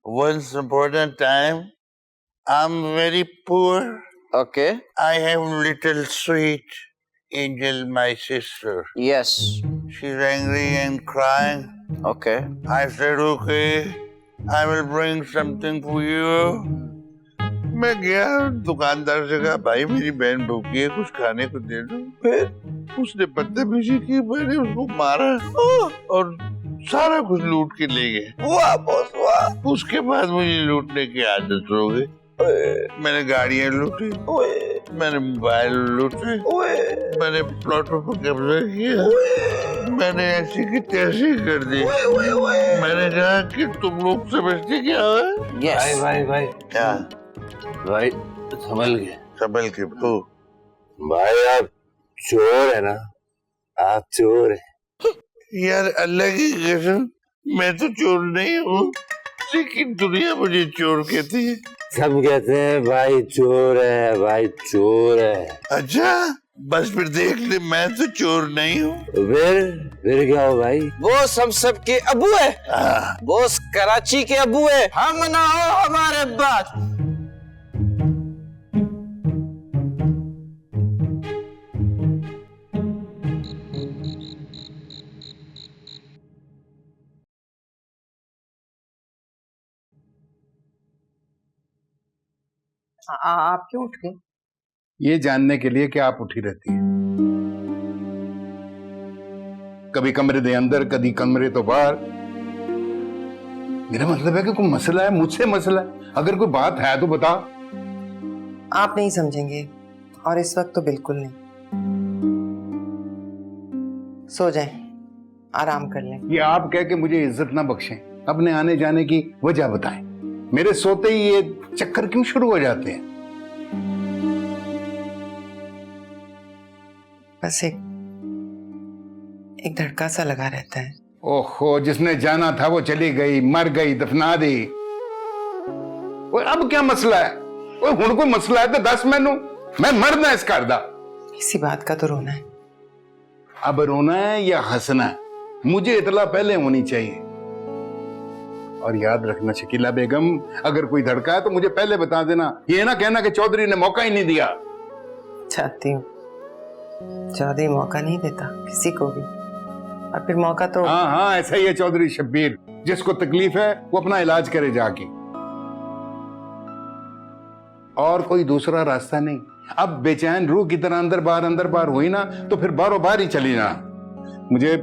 once upon a time, I'm very poor. Okay. I have little sweet Angel, my sister. Yes. She's angry and crying. Okay. I said, okay, I will bring something for you. मैं गया दुकानदार से कहा भाई मेरी बहन भूखी है कुछ खाने को दे दो। फिर उसने बदतमीजी की, मैंने उसको मारा और सारा कुछ लूट के ले गए। वाह बॉस वाह। उसके बाद मुझे लूटने की आदत हो गई। मैंने गाड़ियां लूटी, मैंने मोबाइल लूटे, मैंने प्लॉटों पर कब्जा किया, मैंने ऐसी की तैसी कर दी। मैंने कहा कि तुम लोग समझते क्या है? Yes. भाई क्या भाई संभल के। संभल के तू भाई आप चोर है ना, आप चोर है। यार अल्लाह की कसम मैं तो चोर नहीं हूँ, लेकिन दुनिया मुझे चोर कहती है। सब कहते हैं भाई चोर है, भाई चोर है। अच्छा बस फिर देख ले मैं तो चोर नहीं हूँ। फिर क्या हो भाई? बोस हम सब के अबू है। बोस कराची के अबू है, हम ना हो हमारे बात। आप क्यों उठ गए? ये जानने के लिए कि आप उठी रहती हैं। कभी कमरे दे अंदर, कभी कमरे तो बाहर। मेरा मतलब है कि कोई मसला है, मुझसे मसला है। अगर कोई बात है तो बता। आप नहीं समझेंगे और इस वक्त तो बिल्कुल नहीं। सो जाएं, आराम कर लें। ये आप कह के मुझे इज्जत ना बख्शें, अपने आने जाने की वजह बताएं। मेरे सोते ही ये चक्कर क्यों शुरू हो जाते हैं? बस एक धड़का सा लगा रहता है। ओहो, जिसने जाना था वो चली गई, मर गई, दफना दी। ओए अब क्या मसला है? ओए हुण कोई मसला है तो दस मैनू, मैं मरना इस घर दा। इसी बात का तो रोना है। अब रोना है या हंसना है? मुझे इतला पहले होनी चाहिए। और याद रखना शकीला बेगम, अगर कोई धड़का है तो मुझे पहले बता देना। ये ना कहना कि चौधरी ने मौका ही नहीं दिया। चाहती हूँ चौधरी मौका नहीं देता किसी को भी, और फिर मौका तो हाँ ऐसा ही है चौधरी शब्बीर। जिसको तकलीफ है वो अपना इलाज करे जाके, और कोई दूसरा रास्ता नहीं। अब बेचैन रूह की तरह अंदर बाहर हुई ना तो फिर बारों बार ही चली ना। मुझे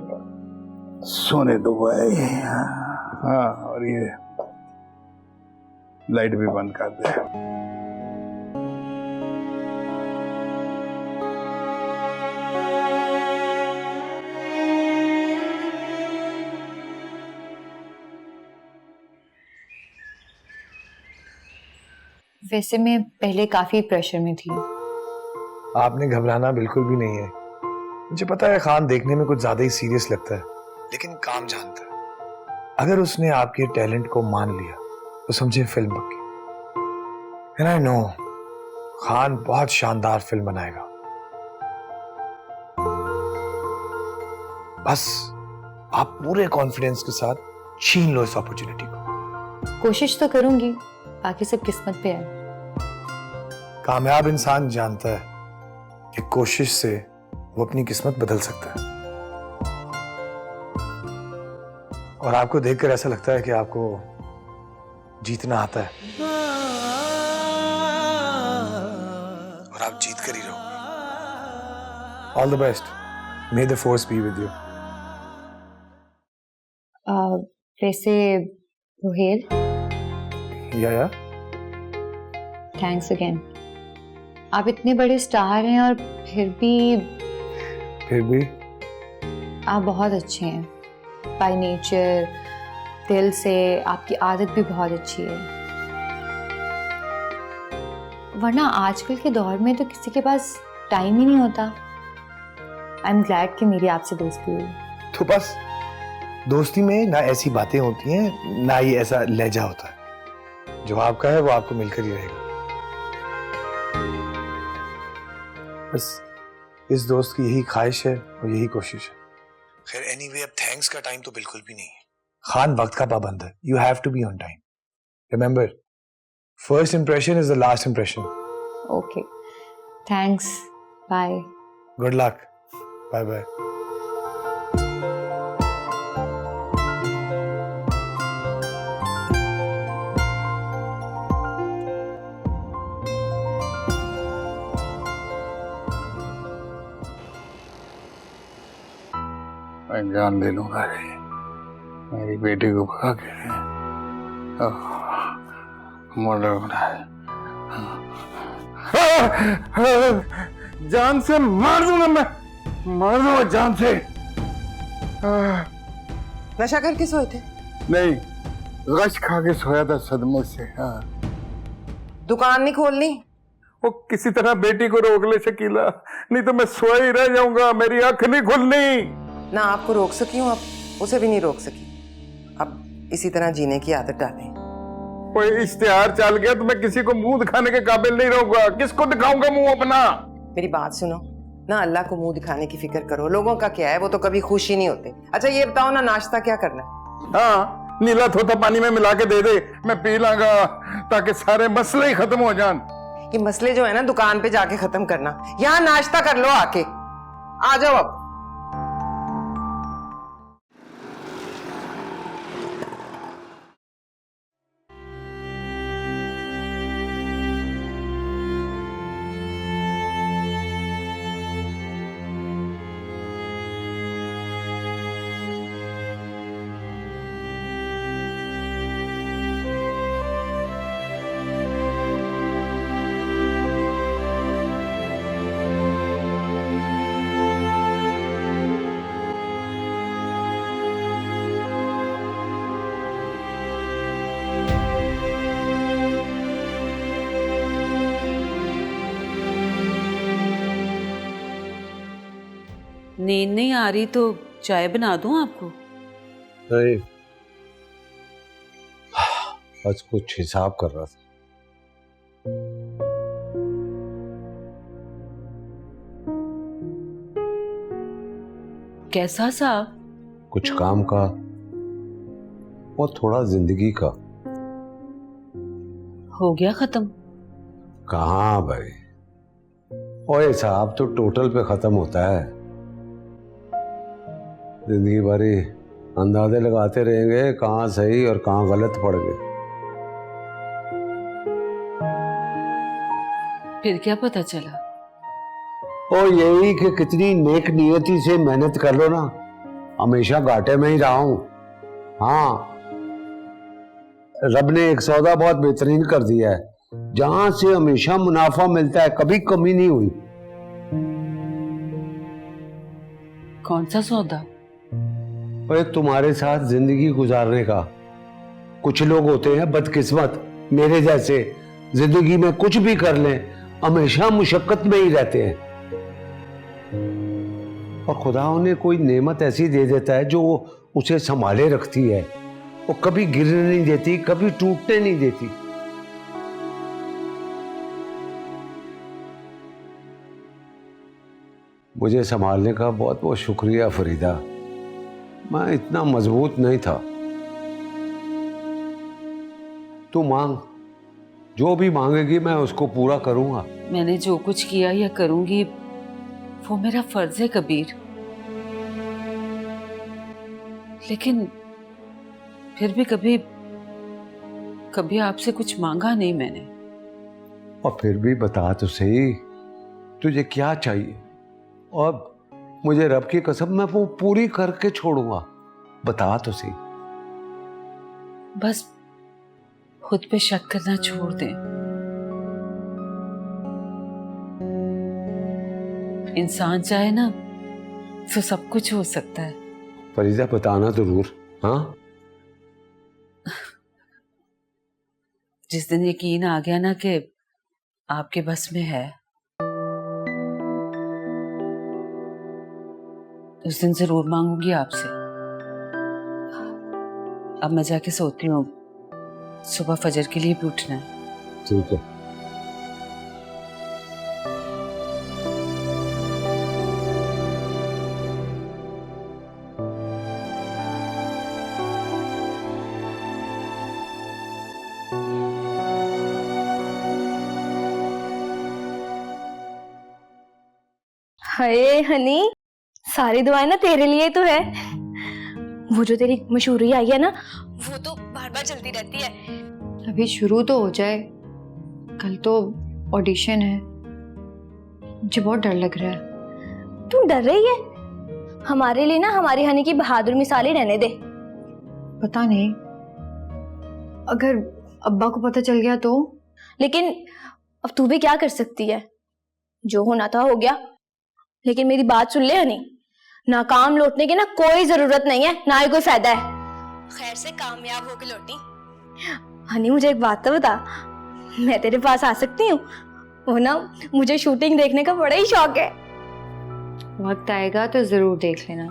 सोने दो भाई। हाँ, और ये लाइट भी बंद कर दे। वैसे मैं पहले काफी प्रेशर में थी। आपने घबराना बिल्कुल भी नहीं है। मुझे पता है खान देखने में कुछ ज्यादा ही सीरियस लगता है, लेकिन काम जानता है। अगर उसने आपके टैलेंट को मान लिया तो समझे फिल्म पक्की। एंड आई नो खान बहुत शानदार फिल्म बनाएगा। बस आप पूरे कॉन्फिडेंस के साथ छीन लो इस अपॉर्चुनिटी को। कोशिश तो करूंगी, बाकी सब किस्मत पे है। कामयाब इंसान जानता है कि कोशिश से वो अपनी किस्मत बदल सकता है। और आपको देखकर ऐसा लगता है कि आपको जीतना आता है, और आप जीत कर ही रहोगे। All the best. May the force be with you. वैसे रोहेल, या थैंक्स अगेन। आप इतने बड़े स्टार हैं और फिर भी आप बहुत अच्छे हैं बाय नेचर, दिल से। आपकी आदत भी बहुत अच्छी है, वरना आजकल के दौर में तो किसी के पास टाइम ही नहीं होता। आई एम ग्लैड कि मेरी आपसे दोस्ती हुई। तो बस दोस्ती में ना ऐसी बातें होती हैं, ना ही ऐसा लहजा होता है। जो आपका है वो आपको मिलकर ही रहेगा। बस इस दोस्त की यही ख्वाहिश है और यही कोशिश है। खैर एनीवे, अब थैंक्स का टाइम तो बिल्कुल भी नहीं है। खान वक्त का पाबंद है। You have to be on time. Remember, first impression is the last impression. Okay. Thanks. Bye. Good luck. Bye bye. मैं जान ले लूंगा रे, मेरी बेटी को भगा के मर्डर बनाया। जान से मार दूंगा मैं, मार दूंगा जान से। नशा करके सोए थे? नहीं, गश खा के सोया था सदमे से। दुकान नहीं खोलनी? वो किसी तरह बेटी को रोक ले शकीला, नहीं तो मैं सोया ही रह जाऊंगा, मेरी आंख नहीं खुलनी। ना आपको रोक सकी हूँ, अब उसे भी नहीं रोक सकी। अब इसी तरह जीने की आदत डालें। कोई इश्तिहार चल गया तो मैं किसी को मुंह दिखाने के काबिल नहीं रहूंगा। किसको दिखाऊंगा मुंह अपना? मेरी बात सुनो ना, अल्लाह को मुंह दिखाने की फिक्र करो। लोगों का क्या है, वो तो कभी खुश ही नहीं होते। अच्छा ये बताओ ना, नाश्ता क्या करना है? हाँ, नीला थोथा पानी में मिला के दे दे, मैं पी लांगा, ताकि सारे मसले ही खत्म हो जान। ये मसले जो है ना, दुकान पे जाके खत्म करना। यहाँ नाश्ता कर लो आके। आ जाओ अब। नींद नहीं आ रही तो चाय बना दूं आपको? नहीं, आज कुछ हिसाब कर रहा था। कैसा साहब? कुछ काम का और थोड़ा जिंदगी का। हो गया खत्म? कहाँ भाई, और हिसाब तो टोटल पे खत्म होता है। जिंदगी भरी अंदाजे लगाते रहेंगे कहाँ सही और कहाँ गलत पड़ गए। फिर क्या पता चला? और यही कि कितनी नेक नियति से मेहनत कर लो ना, हमेशा घाटे में ही रहा हूं। हाँ, रब ने एक सौदा बहुत बेहतरीन कर दिया है, जहां से हमेशा मुनाफा मिलता है, कभी कमी नहीं हुई। कौन सा सौदा? अरे तुम्हारे साथ जिंदगी गुजारने का। कुछ लोग होते हैं बदकिस्मत मेरे जैसे, जिंदगी में कुछ भी कर लें हमेशा मुशक्कत में ही रहते हैं, और खुदा उन्हें कोई नेमत ऐसी दे देता है जो उसे संभाले रखती है। वो कभी गिरने नहीं देती, कभी टूटने नहीं देती। मुझे संभालने का बहुत बहुत शुक्रिया फरीदा, मैं इतना मजबूत नहीं था। तू मांग, जो भी मांगेगी मैं उसको पूरा करूंगा। मैंने जो कुछ किया या करूंगी वो मेरा फर्ज है कबीर, लेकिन फिर भी कभी कभी आपसे कुछ मांगा नहीं मैंने। और फिर भी बता तो सही, तुझे क्या चाहिए? और मुझे रब की कसम मैं वो पूरी करके छोड़ूंगा। बता तो सही। बस खुद पे शक करना छोड़ दें। इंसान चाहे ना तो सब कुछ हो सकता है। फरीदा बताना जरूर। हाँ, जिस दिन यकीन आ गया ना कि आपके बस में है, उस दिन जरूर मांगूंगी आपसे। अब मैं जाके सोती हूँ, सुबह फजर के लिए भी उठना है। ठीक है। हाय हनी, सारी दुआएं ना तेरे लिए तो है। वो जो तेरी मशहूरी आई है ना, वो तो बार बार चलती रहती है। अभी शुरू तो हो जाए, कल तो ऑडिशन है। मुझे बहुत डर लग रहा है। तू डर रही है? हमारे लिए ना हमारी हनी की बहादुर मिसाल ही रहने दे। पता नहीं, अगर अब्बा को पता चल गया तो? लेकिन अब तू भी क्या कर सकती है, जो होना था हो गया। लेकिन मेरी बात सुन ले हनी, नाकाम लौटने की ना कोई जरूरत नहीं है, ना ही कोई फायदा है। खैर से कामयाब होकर लौटी। हनी मुझे एक बात तो बता, मैं तेरे पास आ सकती हूँ? वो ना मुझे शूटिंग देखने का बड़ा ही शौक है। वक्त आएगा तो जरूर देख लेना।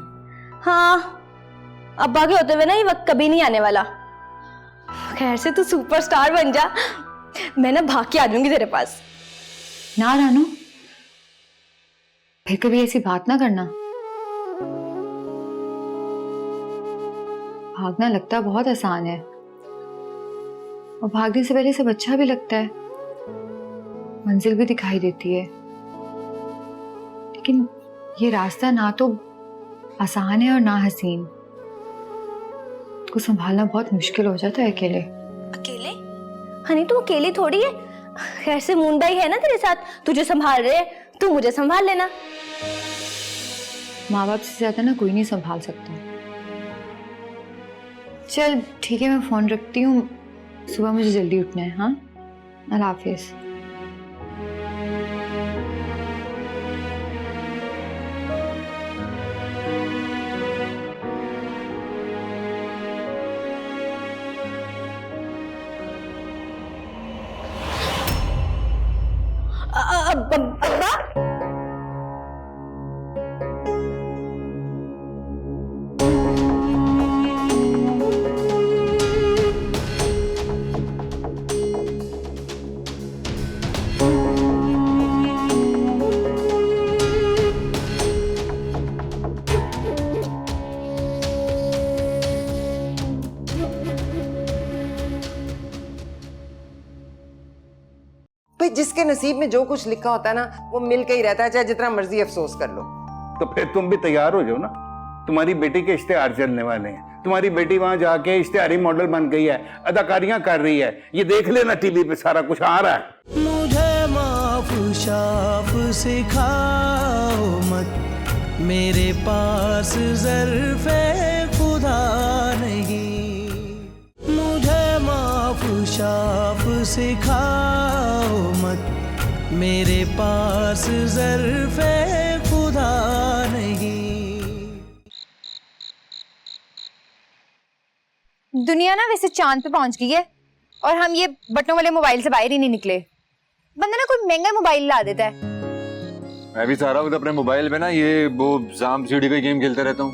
हाँ, अब्बा के होते हुए ना ये वक्त कभी नहीं आने वाला। खैर से तू सुपरस्टार बन जा, मैं ना भाग के आ जाऊंगी तेरे पास। ना रानू, फिर कभी ऐसी बात ना करना। भागना लगता बहुत आसान है, और भागने से पहले सब अच्छा भी लगता है, मंजिल भी दिखाई देती है। लेकिन ये रास्ता ना तो आसान है और ना हसीन। उसको संभालना बहुत मुश्किल हो जाता है अकेले। अकेले? हनी तू अकेली थोड़ी है। खैर से मून भाई है ना तेरे साथ, तुझे संभाल रहे, तू मुझे संभाल लेना। माँ बाप से ज्यादा ना कोई नहीं संभाल सकता। चल ठीक है, मैं फोन रखती हूँ, सुबह मुझे जल्दी उठना है। हाँ, अल्लाह हाफिज। अब्बा? भाई जिसके नसीब में जो कुछ लिखा होता है ना, वो मिल के ही रहता है, चाहे जितना मर्जी अफसोस कर लो। तो फिर तुम भी तैयार हो जाओ ना, तुम्हारी बेटी के इश्तेहार चलने वाले हैं। तुम्हारी बेटी वहां जाके इश्तेहारी मॉडल बन गई है, अदाकारियां कर रही है, ये देख लेना टीवी पे सारा कुछ आ रहा है। मुझे माफ शाफ सिखाओ मत, मेरे पास ज़र्फ़े खुदा नहीं। मुझे माफ शाफ सिखाओ मत, मेरे पास ज़र्फ़े खुदा नहीं। दुनिया ना वैसे चांद पे पहुंच गई है, और हम ये बटनों वाले मोबाइल से बाहर ही नहीं निकले। बंदा ना कोई महंगा मोबाइल ला देता है। मैं भी सारा वक्त अपने मोबाइल में ना ये वो जाम सीढ़ी का गेम खेलता रहता हूँ,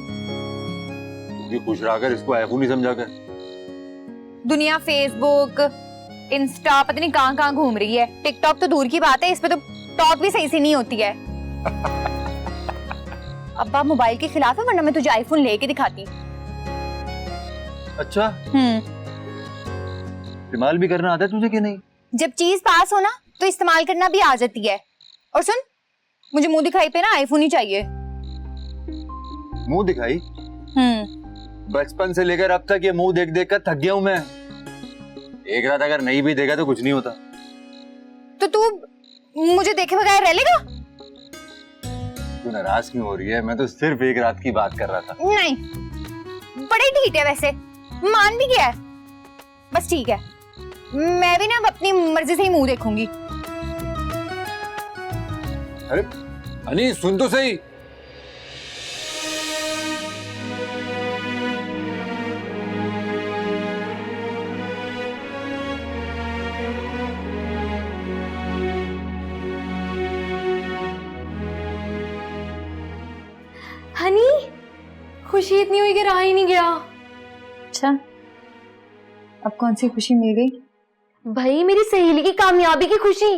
क्योंकि खुश रहा इसको आईफोन ही समझा कर। दुनिया फेसबुक, इंस्टा पता नहीं कहाँ घूम रही है। टिकटॉक तो दूर की बात है, इस पे तो टॉक भी सही से नहीं होती है। अब्बा मोबाइल के खिलाफ है, वरना मैं तुझे आईफोन लेके दिखाती। अच्छा, इस्तेमाल भी करना आता है तुझे कि नहीं? जब चीज पास हो ना तो इस्तेमाल करना भी आ जाती है। और सुन, मुझे मुंह दिखाई पे ना आईफोन ही चाहिए। मुंह दिखाई? बचपन से लेकर अब तक ये मुंह देख देख कर थक गया हूं मैं। एक रात अगर नहीं भी देखा तो कुछ नहीं होता। तो तू मुझे देखे बगैर रह लेगा? तू नाराज क्यों हो रही है? मैं तो सिर्फ एक रात की बात कर रहा था। नहीं, बड़े ढीठ है वैसे, मान भी गया है। बस ठीक है, मैं भी ना अपनी मर्जी से ही मुंह देखूंगी। अरे अनी सुन तो सही। हनी, खुशी इतनी हुई कि रहा ही नहीं गया। अच्छा, अब कौन सी खुशी मिल गई? भाई मेरी सहेली की कामयाबी की खुशी।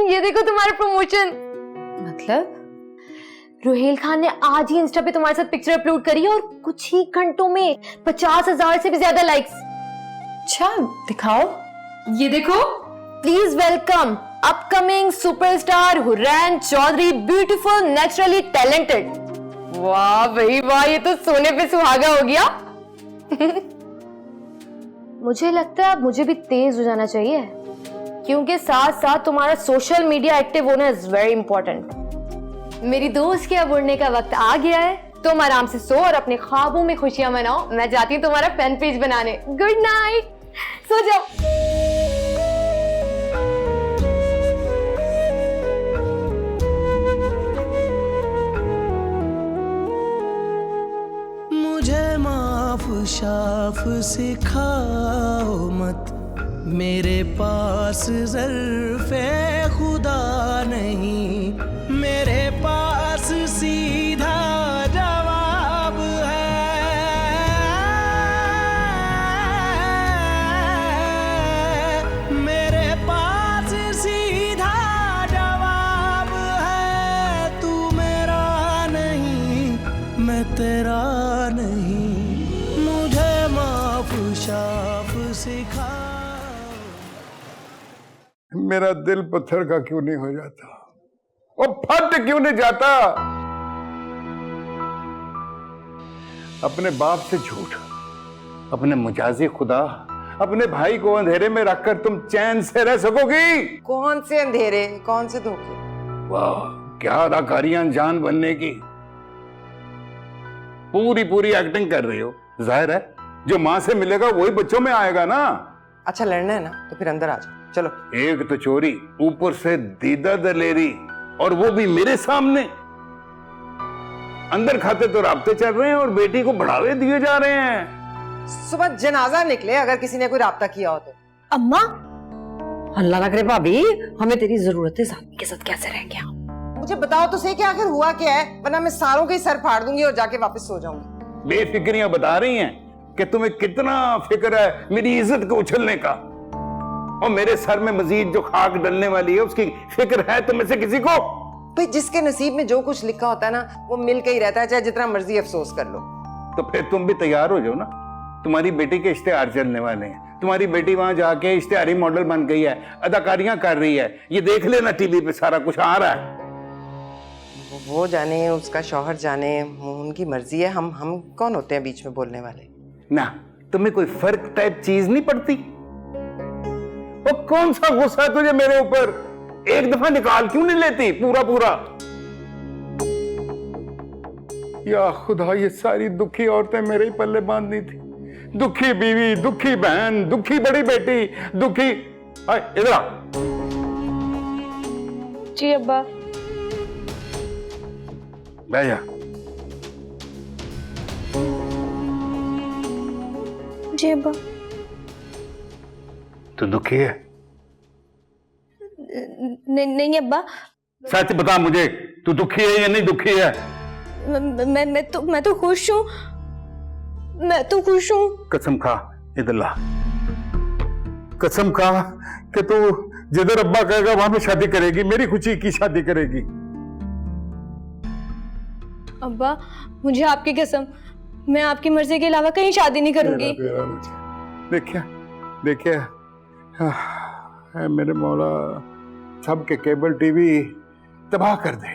ये देखो तुम्हारा प्रमोशन। मतलब? रोहेल खान ने आज ही इंस्टा पे तुम्हारे साथ पिक्चर अपलोड करी है, और कुछ ही घंटों में 50,000 से भी ज्यादा लाइक्स। अच्छा, दिखाओ। ये देखो, please welcome upcoming superstar Hurain Chaudhary, beautiful, naturally talented. वाह भाई वाह, ये तो सोने पे सुहागा हो गया। मुझे लगता है अब मुझे भी तेज हो जाना चाहिए, क्योंकि साथ साथ तुम्हारा सोशल मीडिया एक्टिव होना इज वेरी इंपॉर्टेंट। मेरी दोस्त के अब उड़ने का वक्त आ गया है, तुम आराम से सो और अपने ख्वाबों में खुशियां मनाओ। मैं जाती हूँ तुम्हारा फैन पेज बनाने। गुड नाइट, सो जाओ। मुझे माफ शाफ सिखाओ मत, मेरे पास ज़र्फ़े खुदा नहीं, मेरे पास सीधा जवाब है। मेरे पास सीधा जवाब है, तू मेरा नहीं, मैं तेरा नहीं, मुझे माफ शाफ सिखा। मेरा दिल पत्थर का क्यों नहीं हो जाता, और फट क्यों नहीं जाता? अपने बाप से झूठ, अपने मुजाजी खुदा, अपने भाई को अंधेरे में रखकर तुम चैन से रह सकोगी? कौन से अंधेरे, कौन से धोखे? वाह, क्या अदाकारियां जान बनने की। पूरी पूरी एक्टिंग कर रही हो। जाहिर है जो माँ से मिलेगा वही बच्चों में आएगा ना। अच्छा लड़ना है ना, तो फिर अंदर आ जाओ, चलो। एक तो चोरी, ऊपर से दीदा दलेरी, और वो भी मेरे सामने। अंदर खाते तो राब्ते चल रहे हैं और बेटी को बढ़ावे दिए जा रहे हैं। सुबह जनाजा निकले अगर किसी ने कोई राब्ता किया हो तो। अम्मा, अल्लाह ना करे भाभी, हमें तेरी जरूरत है, साथ के साथ कैसे रह गया? मुझे बताओ तो सही कि आखिर हुआ क्या है, वरना मैं सारों के सर फाड़ दूंगी और जाके वापस सो जाऊंगी। बेफिक्रियां बता रही हैं कि तुम्हें कितना फिक्र है मेरी इज्जत को उछलने का, और मेरे सर में मजीद जो खाक डलने वाली है उसकी फिक्र है तुम्हें से किसी को? भाई जिसके नसीब में जो कुछ लिखा होता है ना, वो मिल के ही रहता है, चाहे जितना मर्जी अफसोस कर लो। तो फिर तुम भी तैयार हो जाओ ना। तुम्हारी बेटी के इश्तेहार चलने वाले हैं, तुम्हारी बेटी वहां जाके इश्तेहारी मॉडल बन गई है, अदाकारियां कर रही है, ये देख लेना टीवी पे सारा कुछ आ रहा है। वो जाने, उसका शौहर जाने, उनकी मर्जी है, हम कौन होते हैं बीच में बोलने वाले? ना तुम्हें कोई फर्क टाइप चीज नहीं पड़ती? वो कौन सा गुस्सा है तुझे मेरे ऊपर? एक दफा निकाल क्यों नहीं लेती पूरा पूरा? या खुदा, ये सारी दुखी औरतें मेरे ही पल्ले बांधनी थी। दुखी बीवी, दुखी बहन, दुखी बड़ी बेटी, दुखी। इधर आ। जी अब्बा। बैठ जा। जी अब्बा। तू दुखी है? नहीं अब्बा। सच बता मुझे, तू दुखी है या नहीं दुखी है? मैं तो खुश हूँ, मैं तो खुश हूँ। कसम खा, इधर ला। कसम खा कि तू जिधर अब्बा कहेगा वहां पे शादी करेगी, मेरी खुशी की शादी करेगी। अब्बा मुझे आपकी कसम, मैं आपकी मर्जी के अलावा कहीं शादी नहीं करूंगी। देखिए देखिए, मेरे मौला, सबके केबल टीवी तबाह कर दे।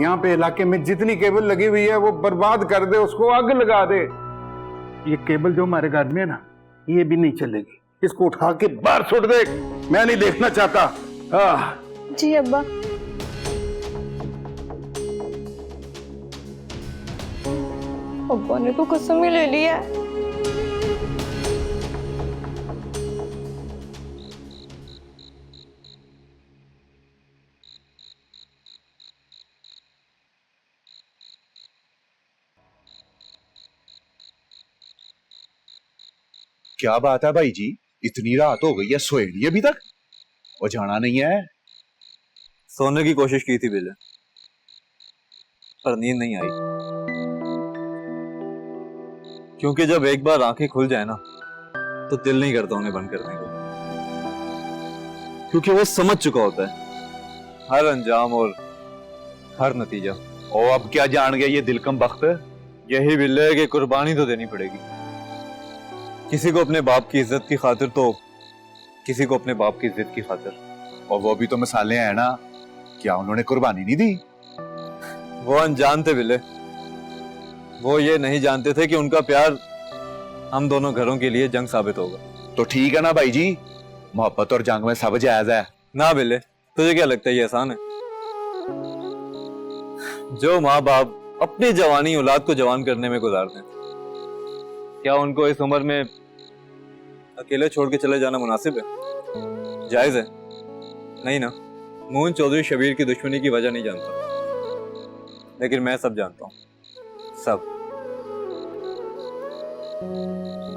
यहाँ पे इलाके में जितनी केबल लगी हुई है वो बर्बाद कर दे, उसको आग लगा दे। ये केबल जो हमारे घर में है ना, ये भी नहीं चलेगी, इसको उठा के बाहर छोड़ दे, मैं नहीं देखना चाहता। जी अब्बा। अब्बा ने तो कसम ही ले ली है। क्या बात है भाई जी, इतनी रात हो गई है, सोए नहीं अभी तक? वो जाना नहीं है? सोने की कोशिश की थी बिले, पर नींद नहीं आई, क्योंकि जब एक बार आंखें खुल जाए ना तो दिल नहीं करता उन्हें बंद करने को, क्योंकि वो समझ चुका होता है हर अंजाम और हर नतीजा। ओ अब क्या जान गया ये दिलकम बख्त? यही बिल्ले कि कुर्बानी तो देनी पड़ेगी। किसी को अपने बाप की इज्जत की खातिर तो किसी को अपने बाप की इज्जत की खातिर। और वो भी तो मिसालें हैं ना, क्या उन्होंने कुर्बानी नहीं दी? वो अनजान थे बिले, वो ये नहीं जानते थे कि उनका प्यार हम दोनों घरों के लिए जंग साबित होगा। तो ठीक है ना भाई जी, मोहब्बत और जंग में सब जायज है। ना बिले, तुझे क्या लगता है ये आसान है? जो माँ बाप अपनी जवानी औलाद को जवान करने में गुजारते हैं, क्या उनको इस उम्र में अकेले छोड़ के चले जाना मुनासिब है? जायज है? नहीं ना। मोहन चौधरी शबीर की दुश्मनी की वजह नहीं जानता, लेकिन मैं सब जानता हूँ, सब।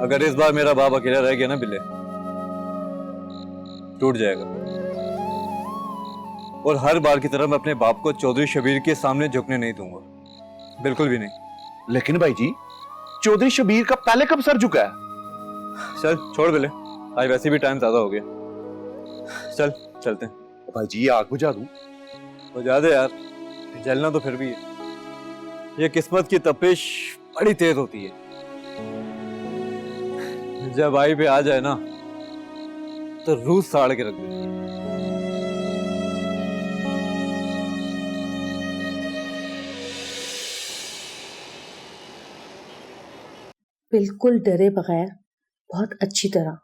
अगर इस बार मेरा बाप अकेला रह गया ना बिल्ले, टूट जाएगा। और हर बार की तरह मैं अपने बाप को चौधरी शबीर के सामने झुकने नहीं दूंगा, बिल्कुल भी नहीं। लेकिन भाई जी, चौधरी शबीर का पहले कब सर झुका है? चल छोड़ बिल्ले, आज वैसे भी टाइम ज्यादा हो गया, चल चलते हैं। भाई जी, ये आग बुझा दूं? बुझा दे यार, जलना तो फिर भी है। ये किस्मत की तपिश बड़ी तेज होती है, जब आई पे आ जाए ना तो रूह साड़ के रख दे। बिल्कुल डरे बगैर बहुत अच्छी तरह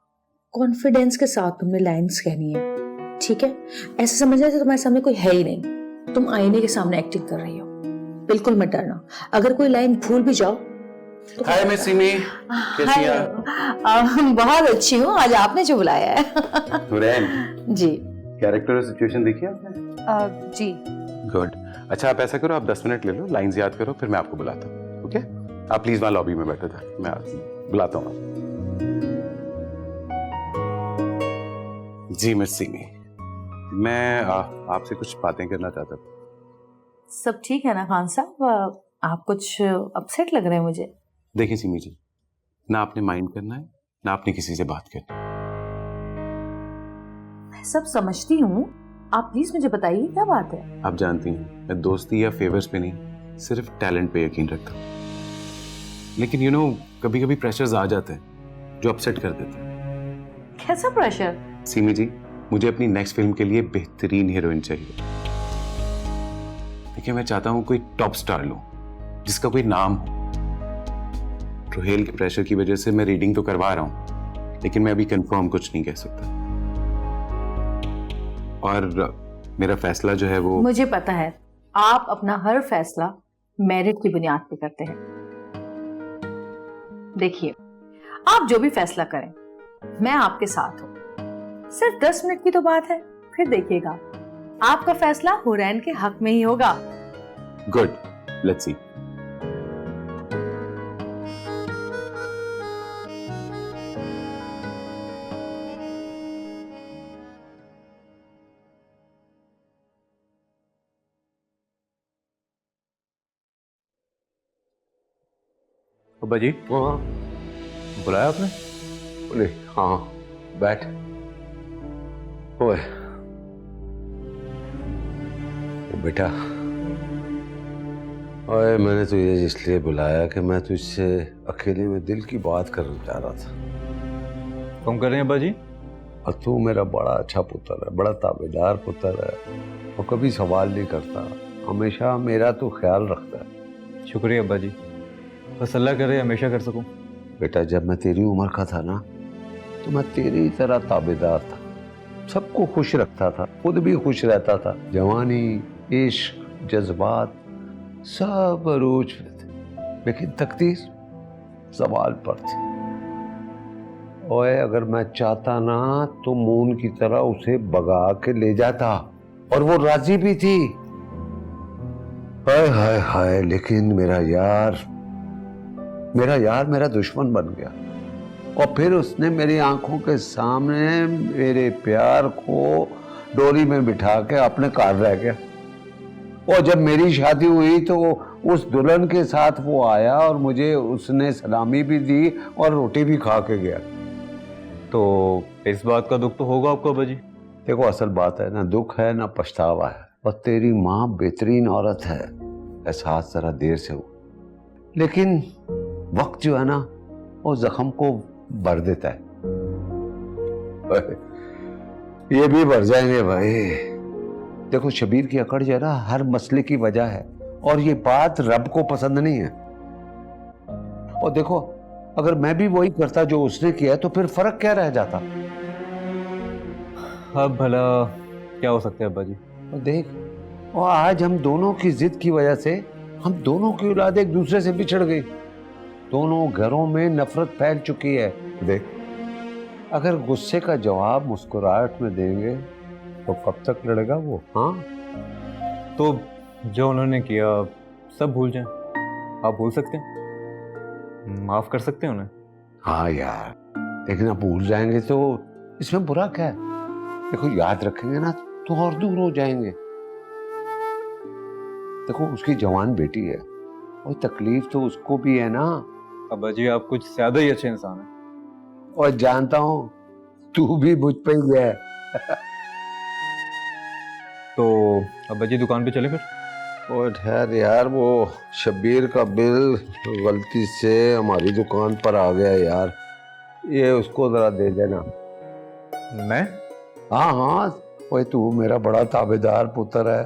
कॉन्फिडेंस के साथ तुमने लाइंस कहनी है, ठीक है? ऐसे समझना कि तुम्हारे सामने कोई है ही नहीं, तुम आईने के सामने एक्टिंग कर रही हो। बिल्कुल मत डरना, अगर कोई लाइन भूल भी जाओ तो... हाय मिस सिमी, कैसी हैं? बहुत अच्छी हूँ, आज आपने जो बुलाया है। नूरैन जी। कैरेक्टर और सिचुएशन देखी आपने? जी। गुड। अच्छा आप ऐसा करो, आप 10 मिनट ले लो, लाइंस याद करो, फिर मैं आपको बुलाता हूँ। ओके? आप प्लीज वहाँ लॉबी में बैठे था, मैं बुलाता हूँ। जी मिस सिमी, मैं आपसे कुछ बातें करना चाहता था। सब ठीक है ना खान साहब? आप कुछ अपसेट लग रहे हैं मुझे। देखिए सिमी जी, ना आपने माइंड करना है, ना आपने किसी से बात करनी। मैं सब समझती हूँ, आप प्लीज मुझे बताइए क्या बात है। आप जानती हैं मैं दोस्ती या फेवर्स पे नहीं, सिर्फ टैलेंट पे यकीन रखता हूँ। लेकिन यू नो, कभी कभी प्रेशर्स आ जाते हैं जो अपसेट कर देते हैं। कैसा प्रेशर? सीमी जी, मुझे अपनी नेक्स्ट फिल्म के लिए बेहतरीन हीरोइन चाहिए। देखिए मैं चाहता हूँ कोई टॉप स्टार लूं, जिसका कोई नाम हो। रोहेल के प्रेशर की वजह से मैं रीडिंग तो करवा रहा हूँ, लेकिन मैं अभी कंफर्म कुछ नहीं कह सकता। और मेरा फैसला जो है वो... मुझे पता है, आप अपना हर फैसला मेरिट की बुनियाद पे करते हैं। देखिए, आप जो भी फैसला करें, मैं आपके साथ हूं। सिर्फ 10 मिनट की तो बात है, फिर देखिएगा आपका फैसला हुरैन के हक में ही होगा। Good, let's see. अब्बा जी, बुलाया आपने? बोले हाँ, बैठ। ओए बेटा, ओए मैंने तुझे इसलिए बुलाया कि मैं तुझसे अकेले में दिल की बात करना चाह रहा था। कम कर रहे हैं अब्बा जी? और तू मेरा बड़ा अच्छा पुत्र है, बड़ा ताबेदार पुत्र है, वो कभी सवाल नहीं करता, हमेशा मेरा तो ख्याल रखता है। शुक्रिया अब्बा जी, बस अल्लाह करे हमेशा कर सकूं। बेटा, जब मैं तेरी उम्र का था ना, तो मैं तेरी तरह ताबेदार था, सबको खुश रखता था, खुद भी खुश रहता था। जवानी, इश्क, जज्बात सब अरूज पे थे, लेकिन तकदीर सवाल पर थी। ओए अगर मैं चाहता ना तो मून की तरह उसे भगा के ले जाता, और वो राजी भी थी। हाय हाय हाय, लेकिन मेरा यार मेरा दुश्मन बन गया, और फिर उसने मेरी आंखों के सामने मेरे प्यार को डोरी में बिठा के अपने कार रह गया। और जब मेरी शादी हुई तो उस दुल्हन के साथ वो आया, और मुझे उसने सलामी भी दी और रोटी भी खा के गया। तो इस बात का दुख तो होगा आपको अब्बा जी? देखो, असल बात है ना दुख है ना पछतावा है। और तेरी माँ बेहतरीन औरत है, एहसास जरा देर से हो, लेकिन वक्त जो है ना वो जख्म को भर देता है। ये भी भर जाएंगे भाई। देखो शबीर की अकड़ जो है ना हर मसले की वजह है, और ये बात रब को पसंद नहीं है। और देखो अगर मैं भी वही करता जो उसने किया तो फिर फर्क क्या रह जाता। अब भला क्या हो सकता है अब्बा जी? और देख, और आज हम दोनों की जिद की वजह से हम दोनों की औलाद एक दूसरे से बिछड़ गई। दोनों घरों में नफरत फैल चुकी है। देख, अगर गुस्से का जवाब मुस्कुराहट में देंगे तो कब तक लड़ेगा वो? हाँ, तो जो उन्होंने किया सब भूल जाएं। आप भूल सकते हैं, माफ कर सकते हैं उन्हें। हाँ यार, लेकिन अब भूल जाएंगे तो इसमें बुरा क्या है? देखो याद रखेंगे ना तो और दूर हो जाएंगे। देखो उसकी जवान बेटी है और तकलीफ तो उसको भी है ना। अब्बा जी आप कुछ ज्यादा ही अच्छे इंसान हैं। और जानता हूं तू भी मुझ पे ही है। तो अब्बा जी दुकान पे चले फिर? और ठहर यार, वो शब्बीर का बिल गलती से हमारी दुकान पर आ गया यार, ये उसको जरा दे देना। मैं? हाँ हाँ, वही तू मेरा बड़ा ताबेदार पुत्र है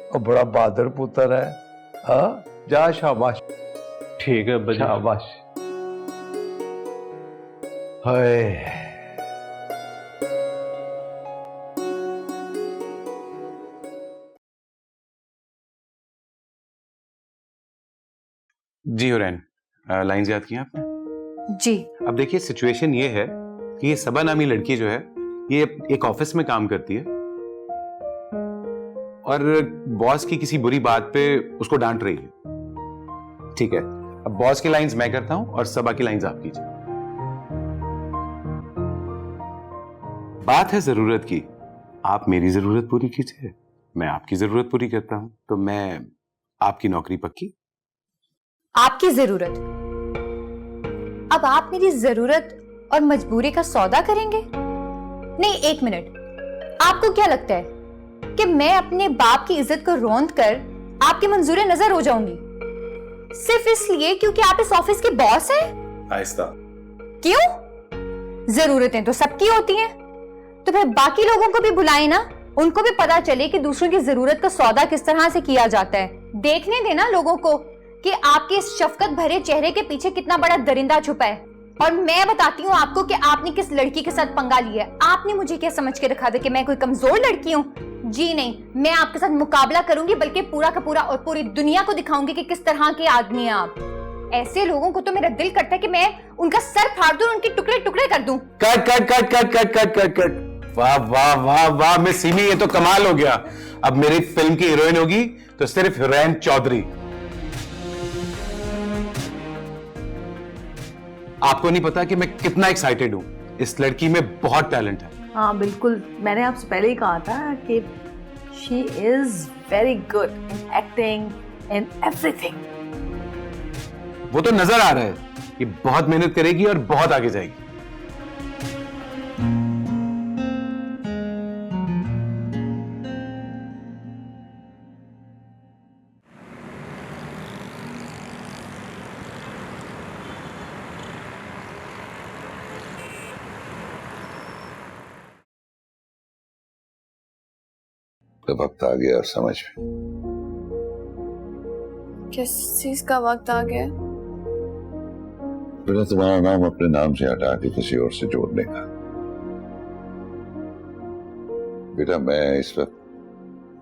और बड़ा बहादुर पुत्र है। हाँ जा, शाबाश। ठीक है अब्बा जी। शाबाश। हाय जी हुरैन, लाइंस याद की आपने? जी। अब देखिए सिचुएशन ये है कि ये सबा नामी लड़की जो है ये एक ऑफिस में काम करती है और बॉस की किसी बुरी बात पे उसको डांट रही है। ठीक है, अब बॉस की लाइंस मैं करता हूं और सबा की लाइंस आप कीजिए। बात है जरूरत की, आप मेरी जरूरत पूरी कीजिए, मैं आपकी जरूरत पूरी करता हूं, तो मैं आपकी नौकरी पक्की। आपकी जरूरत? अब आप मेरी जरूरत और मजबूरी का सौदा करेंगे? नहीं, एक मिनट। आपको क्या लगता है कि मैं अपने बाप की इज्जत को रौंद कर आपके मंजूरे नजर हो जाऊंगी सिर्फ इसलिए क्योंकि आप इस ऑफिस के बॉस हैं? आहिस्ता। क्यों? जरूरतें तो सबकी होती हैं, तो फिर बाकी लोगों को भी बुलाएं ना, उनको भी पता चले कि दूसरों की जरूरत का सौदा किस तरह से किया जाता है। देखने देना लोगों को कि आपके इस शफकत भरे चेहरे के पीछे कितना बड़ा दरिंदा छुपा है। और मैं बताती हूँ आपको कि आपने किस लड़की के साथ पंगा लिया है। आपने मुझे क्या समझ के रखा था कि मैं कोई कमजोर लड़की हूँ? जी नहीं, मैं आपके साथ मुकाबला करूंगी, बल्कि पूरा का पूरा और पूरी दुनिया को दिखाऊंगी कि किस तरह के आदमी हैं आप। ऐसे लोगों को तो मेरा दिल करता है कि मैं उनका सर फाड़ दूं, उनके टुकड़े टुकड़े कर दूं। Cut cut cut cut cut cut cut cut. वाह वाह वाह वाह मिस सिमी, ये तो कमाल हो गया। अब मेरी फिल्म की हीरोइन होगी तो सिर्फ हुरैन चौधरी। आपको नहीं पता कि मैं कितना एक्साइटेड हूं, इस लड़की में बहुत टैलेंट है। हाँ बिल्कुल, मैंने आपसे पहले ही कहा था कि she is very good in acting, in everything. वो तो नजर आ रहा है कि बहुत मेहनत करेगी और बहुत आगे जाएगी। तो वक्त आ गया समझ में। किस चीज का वक्त आ गया? बेटा तुम्हारा नाम अपने नाम से हटा के किसी और से जोड़ने का। बेटा मैं इस वक्त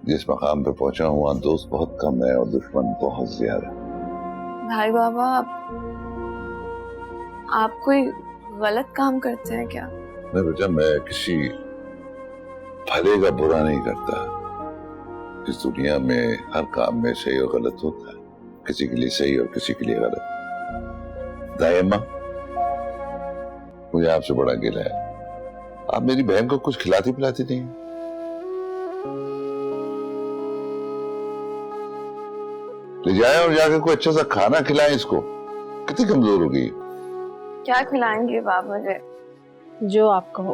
जिस मकाम पे पहुंचा हूं वहां दोस्त बहुत कम है और दुश्मन बहुत ज्यादा। भाई बाबा, आप कोई गलत काम करते हैं क्या? नहीं बेटा, मैं किसी भले का बुरा नहीं करता। इस दुनिया में हर काम में सही और गलत होता है, किसी के लिए सही और किसी के लिए गलत। दायमा मुझे आपसे बड़ा गिला है, आप मेरी बहन को कुछ खिलाती पिलाती नहीं। ले जाए और जाकर कोई अच्छा सा खाना खिलाएं इसको, कितनी कमजोर हो गई। क्या खिलाएंगे बाप मुझे? जो आप कहो।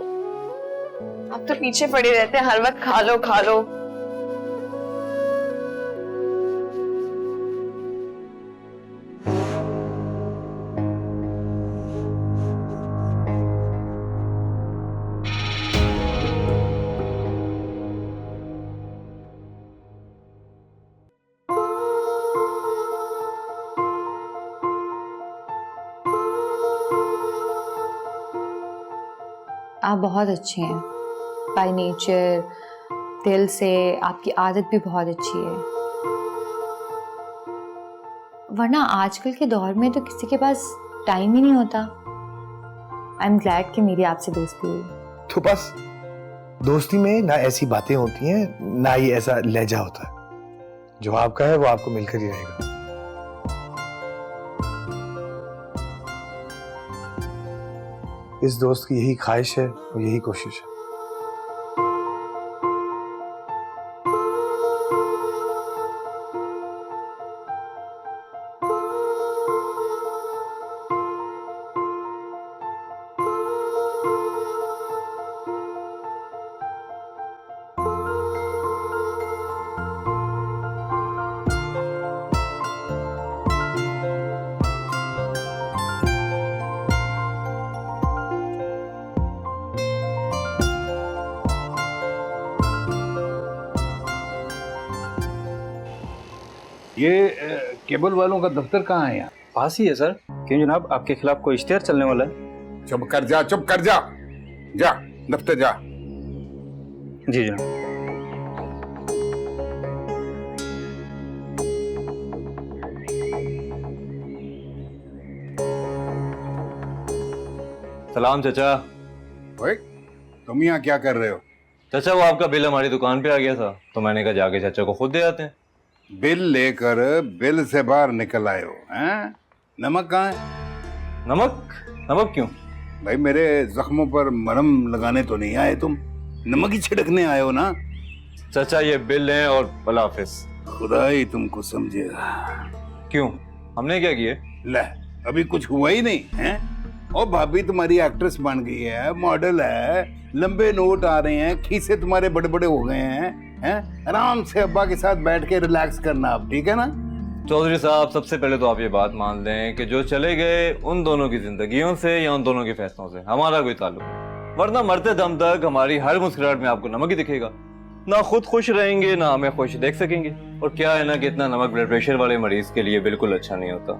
आप तो पीछे पड़े रहते हैं हर वक्त, खा लो खा लो। आप बहुत अच्छे हैं बाय नेचर, दिल से। आपकी आदत भी बहुत अच्छी है, वरना आजकल के दौर में तो किसी के पास टाइम ही नहीं होता। आई एम ग्लैड कि मेरी आपसे दोस्ती हुई। तो बस दोस्ती में ना ऐसी बातें होती हैं, ना ही ऐसा लहजा होता है। जो आपका है वो आपको मिलकर ही रहेगा। इस दोस्त की यही ख्वाहिश है और यही कोशिश है। ये केबल वालों का दफ्तर कहाँ है यहाँ? पास ही है सर। क्यों जनाब, आपके खिलाफ कोई इश्तेहार चलने वाला है? चुप कर जा, चुप कर जा, जा दफ्तर जा। जी जनाब। सलाम चाचा। ओए, तुम यहाँ क्या कर रहे हो? चाचा वो आपका बिल हमारी दुकान पे आ गया था, तो मैंने कहा जाके चाचा को खुद दे आते हैं। बिल लेकर बिल से बाहर निकल आए हो हैं? नमक कहाँ है? नमक? नमक क्यों? भाई मेरे जख्मों पर मरहम लगाने तो नहीं आए तुम, नमक ही छिड़कने आए हो ना? चाचा ये बिल है और अल्लाह हाफिज। खुदा ही तुमको समझेगा। क्यों, हमने क्या किया? ले, अभी कुछ हुआ ही नहीं है। और भाभी तुम्हारी एक्ट्रेस बन गई है, मॉडल है, लंबे नोट आ रहे हैं, खीसे तुम्हारे बड़े बड़े हो गए हैं। आराम से अब्बा के साथ बैठ के रिलैक्स करना आप, ठीक है ना? चौधरी साहब सबसे पहले तो आप ये बात मान लें कि जो चले गए उन दोनों की जिंदगियों से या उन दोनों के फैसलों से हमारा कोई ताल्लुक नहीं। वरना मरते दम तक हमारी हर मुस्कुराहट में आपको नमक ही दिखेगा। ना खुद खुश रहेंगे ना हमें खुश देख सकेंगे। और क्या है ना कि इतना नमक ब्लड प्रेशर वाले मरीज के लिए बिल्कुल अच्छा नहीं होता।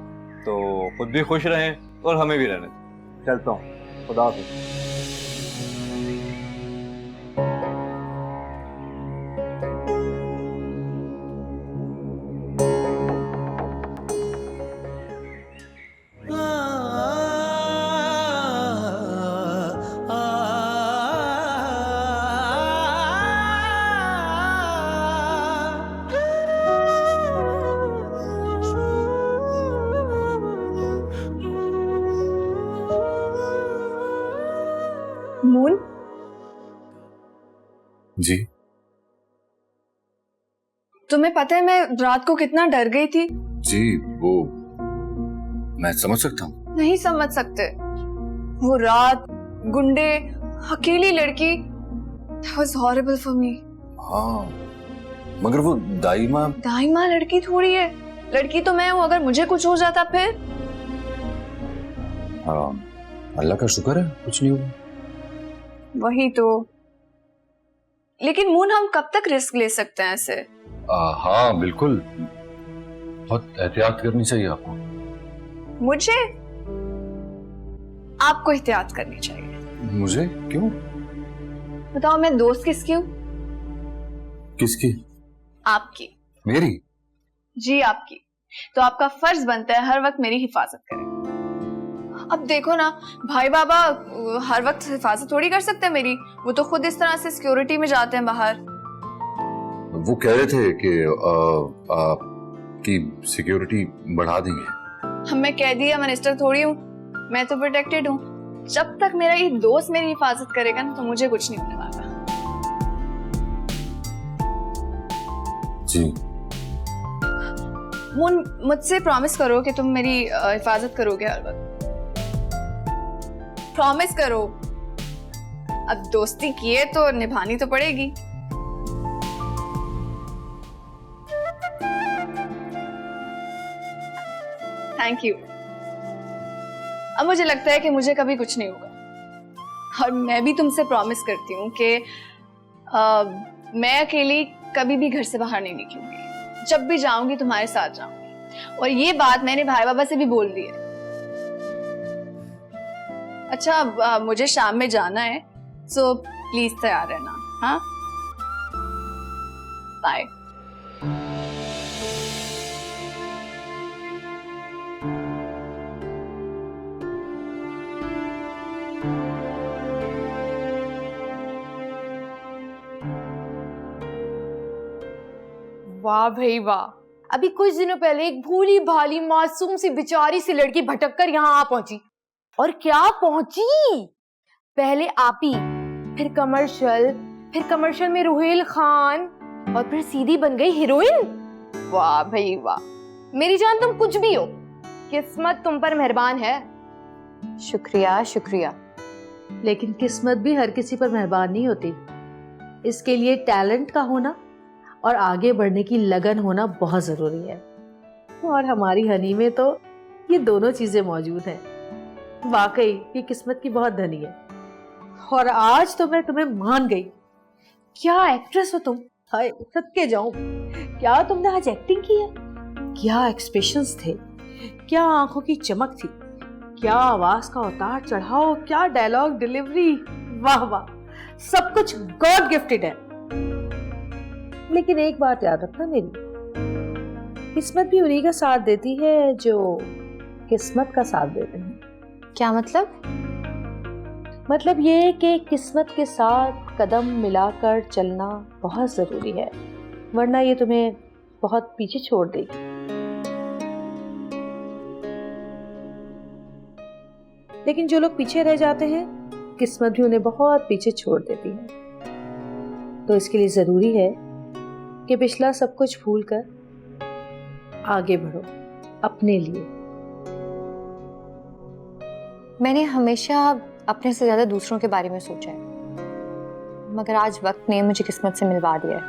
तो खुद भी खुश रहें और हमें भी रहने दें। चलता हूँ, खुदा हाफिज। मून, जी तुम्हें पता है मैं रात को कितना डर गई थी? जी वो मैं समझ सकता हूँ। नहीं समझ सकते। वो रात, गुंडे, अकेली लड़की, that was horrible for me। हाँ मगर वो दाइमा लड़की थोड़ी है। लड़की तो मैं हूँ, अगर मुझे कुछ हो जाता फिर? हाँ अल्लाह का शुक्र है कुछ नहीं हुआ। वही तो। लेकिन मून हम कब तक रिस्क ले सकते हैं ऐसे? हाँ बिल्कुल, बहुत एहतियात करनी चाहिए आपको। मुझे? आपको एहतियात करनी चाहिए। मुझे क्यों? बताओ मैं दोस्त किसकी हूँ? किसकी? आपकी। मेरी? जी आपकी। तो आपका फर्ज बनता है हर वक्त मेरी हिफाजत करें। अब देखो ना, भाई बाबा हर वक्त हिफाजत थोड़ी कर सकते हैं मेरी। वो तो खुद इस तरह से सिक्योरिटी में जाते हैं बाहर। वो कह रहे थे कि आपकी सिक्योरिटी बढ़ा देंगे। हम मैं कह दिया मिनिस्टर थोड़ी हूँ, मैं तो प्रोटेक्टेड हूँ। जब तक मेरा ये दोस्त मेरी हिफाजत करेगा ना, तो मुझे कुछ नहीं होने वाला। जी मून, मुझसे प्रॉमिस करो कि तुम मेरी हिफाजत करोगे हर वक्त। प्रॉमिस करो। अब दोस्ती की है तो निभानी तो पड़ेगी। Thank you. अब मुझे लगता है कि मुझे कभी कुछ नहीं होगा। और मैं भी तुमसे प्रॉमिस करती हूँ कि मैं अकेली कभी भी घर से बाहर नहीं निकलूंगी। जब भी जाऊंगी तुम्हारे साथ जाऊंगी। और ये बात मैंने भाई बाबा से भी बोल दी है। अच्छा मुझे शाम में जाना है, सो प्लीज तैयार रहना। हाँ, बाय। वाह भाई वाह, अभी कुछ दिनों पहले एक भोली भाली मासूम सी बेचारी सी लड़की भटक कर यहाँ आ पहुंची। और क्या पहुंची, पहले आपी, फिर कमर्शियल में रुहेल खान, और फिर सीधी बन गई हीरोइन। वाह भाई वाह, मेरी जान तुम कुछ भी हो, किस्मत तुम पर मेहरबान है। शुक्रिया शुक्रिया। लेकिन किस्मत भी हर किसी पर मेहरबान नहीं होती। इसके लिए टैलेंट का होना और आगे बढ़ने की लगन होना बहुत जरूरी है, और हमारी हनी में तो ये दोनों चीजें मौजूद हैं। वाकई ये किस्मत की बहुत धनी है, और आज तो मैं तुम्हें मान गई। क्या एक्ट्रेस हो तुम, हाय सदके जाऊं। क्या तुमने आज एक्टिंग की है, क्या एक्सप्रेशंस थे, क्या आंखों की चमक थी, क्या आवाज का उतार चढ़ाव, क्या डायलॉग डिलीवरी, वाह वाह, सब कुछ गॉड गिफ्टेड है। लेकिन एक बात याद रखना मेरी, किस्मत भी उन्हीं का साथ देती है जो किस्मत का साथ देते हैं। क्या मतलब? मतलब ये कि किस्मत के साथ कदम मिलाकर चलना बहुत जरूरी है, वरना ये तुम्हें बहुत पीछे छोड़ देगी। लेकिन जो लोग पीछे रह जाते हैं, किस्मत भी उन्हें बहुत पीछे छोड़ देती है। तो इसके लिए जरूरी है कि पिछला सब कुछ भूलकर आगे बढ़ो अपने लिए। मैंने हमेशा अपने से ज्यादा दूसरों के बारे में सोचा है, मगर आज वक्त ने मुझे किस्मत से मिलवा दिया है।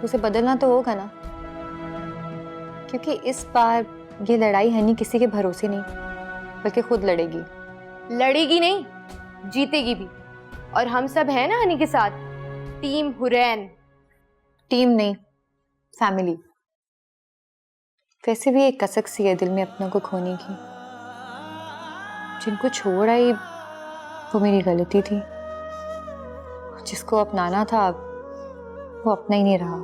उसे बदलना तो होगा ना, क्योंकि इस बार ये लड़ाई हनी किसी के भरोसे नहीं, बल्कि खुद लड़ेगी। लड़ेगी नहीं, जीतेगी भी। और हम सब हैं ना हनी के साथ, टीम हुरैन। टीम नहीं, फैमिली। वैसे भी एक कसक सी है दिल में अपनों को खोने की। जिनको छोड़ आई वो मेरी गलती थी, जिसको अपनाना था वो अपना ही नहीं रहा।